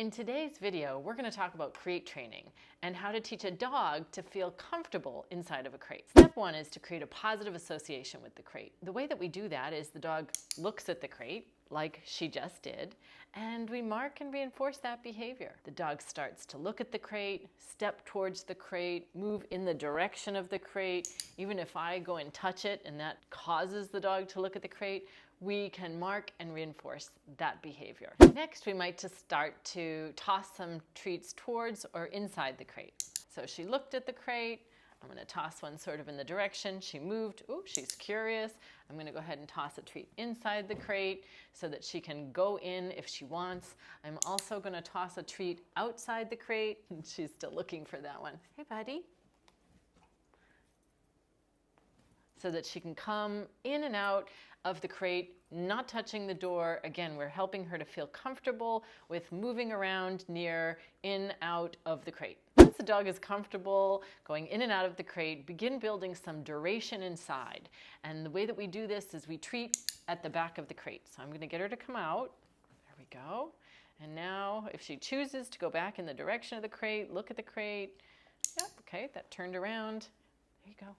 In today's video, we're going to talk about crate training and how to teach a dog to feel comfortable inside of a crate. Step one is to create a positive association with the crate. The way that we do that is the dog looks at the crate, like she just did, and we mark and reinforce that behavior. The dog starts to look at the crate, step towards the crate, move in the direction of the crate. Even if I go and touch it and that causes the dog to look at the crate, we can mark and reinforce that behavior. Next, we might just start to toss some treats towards or inside the crate. So she looked at the crate. I'm going to toss one sort of in the direction. She moved. Ooh, she's curious. I'm going to go ahead and toss a treat inside the crate so that she can go in if she wants. I'm also going to toss a treat outside the crate. She's still looking for that one. Hey, buddy. So that she can come in and out of the crate, not touching the door. Again, we're helping her to feel comfortable with moving around near, in, out of the crate. Once the dog is comfortable going in and out of the crate, begin building some duration inside. And the way that we do this is we treat at the back of the crate. So I'm going to get her to come out. There we go. And now if she chooses to go back in the direction of the crate, look at the crate. Yep, okay, that turned around. There you go.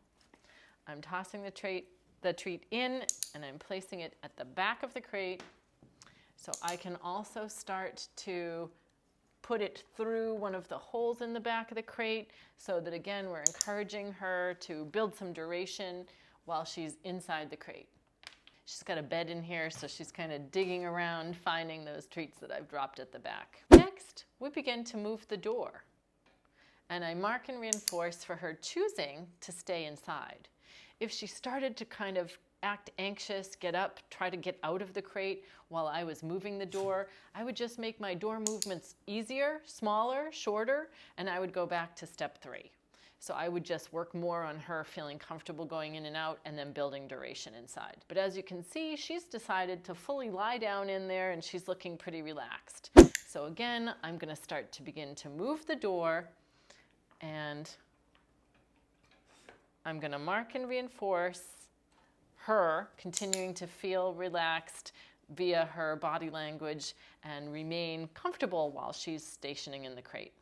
I'm tossing the treat in and I'm placing it at the back of the crate. So I can also start to put it through one of the holes in the back of the crate so that, again, we're encouraging her to build some duration while she's inside the crate. She's got a bed in here, so she's kind of digging around finding those treats that I've dropped at the back. Next, we begin to move the door. And I mark and reinforce for her choosing to stay inside. If she started to kind of act anxious, get up, try to get out of the crate while I was moving the door, I would just make my door movements easier, smaller, shorter, and I would go back to step 3. So I would just work more on her feeling comfortable going in and out and then building duration inside. But as you can see, she's decided to fully lie down in there and she's looking pretty relaxed. So again, I'm going to start to begin to move the door, and I'm going to mark and reinforce her continuing to feel relaxed via her body language and remain comfortable while she's stationing in the crate.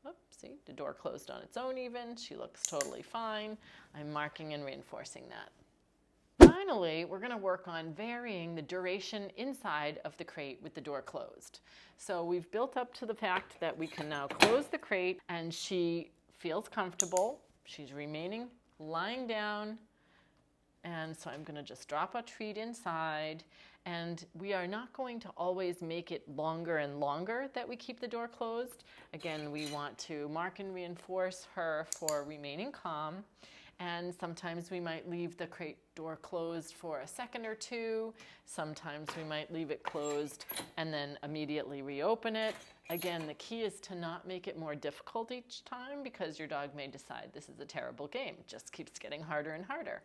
Oh, see, the door closed on its own even. She looks totally fine. I'm marking and reinforcing that. Finally, we're going to work on varying the duration inside of the crate with the door closed. So we've built up to the fact that we can now close the crate and she feels comfortable. She's remaining lying down, and so I'm going to just drop a treat inside, and we are not going to always make it longer and longer that we keep the door closed. Again, we want to mark and reinforce her for remaining calm, and sometimes we might leave the crate door closed for a second or two. Sometimes we might leave it closed and then immediately reopen it. Again, the key is to not make it more difficult each time, because your dog may decide this is a terrible game. It just keeps getting harder and harder.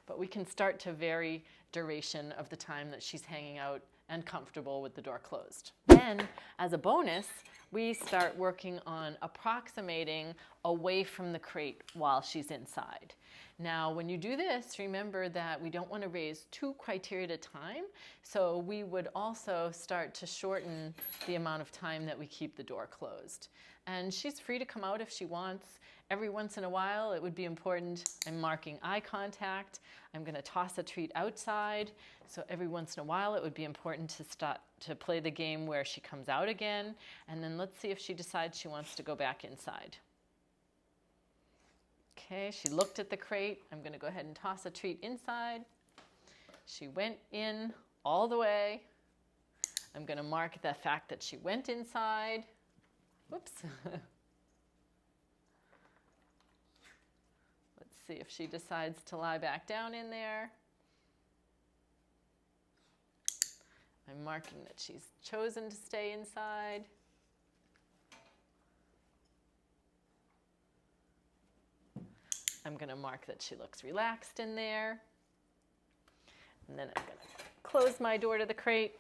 But we can start to vary duration of the time that she's hanging out and comfortable with the door closed. Then, as a bonus, we start working on approximating away from the crate while she's inside. Now, when you do this, remember that we don't want to raise 2 criteria at a time, so we would also start to shorten the amount of time that we keep the door closed. And she's free to come out if she wants. Every once in a while, it would be important. I'm marking eye contact. I'm going to toss a treat outside. So every once in a while, it would be important to start to play the game where she comes out again. And then let's see if she decides she wants to go back inside. Okay, she looked at the crate. I'm going to go ahead and toss a treat inside. She went in all the way. I'm going to mark the fact that she went inside. Whoops. Let's see if she decides to lie back down in there. I'm marking that she's chosen to stay inside. I'm going to mark that she looks relaxed in there. And then I'm going to close my door to the crate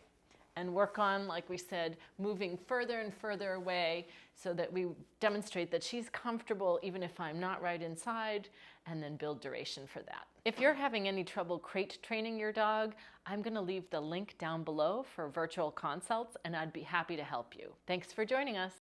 and work on, like we said, moving further and further away so that we demonstrate that she's comfortable even if I'm not right inside, and then build duration for that. If you're having any trouble crate training your dog, I'm going to leave the link down below for virtual consults, and I'd be happy to help you. Thanks for joining us.